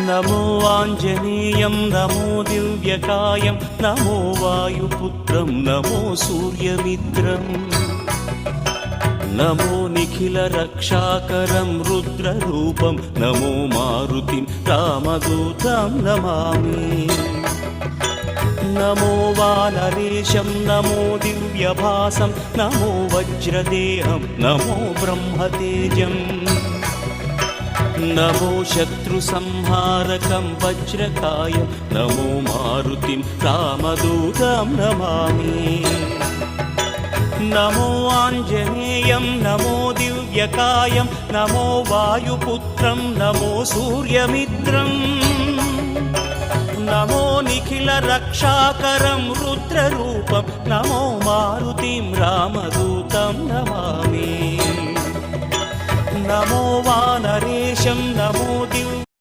నమో ఆంజనేయం నమో దివ్యకాయం నమో వాయుపుత్రం నమో సూర్యమిత్రం నమో నిఖిల రక్షాకరం రుద్రరూపం నమో మారుతిం రామదూతం నమామి నమో వానరేశం నమో దివ్యభాసం నమో వజ్రదేహం నమో బ్రహ్మతేజం నమో శత్రు సంహారకం వజ్రకాయం నమో మారుతిం రామదూతం నమామి నమో ఆంజనేయం నమో దివ్యకాయం నమో వాయుపుత్రం నమో సూర్యమిత్రం నమో నిఖిల రక్షాకరం రుద్రరూపం నమో మారుతిం రామదూతం నమామి నమో వానరేశం నమో దివ్య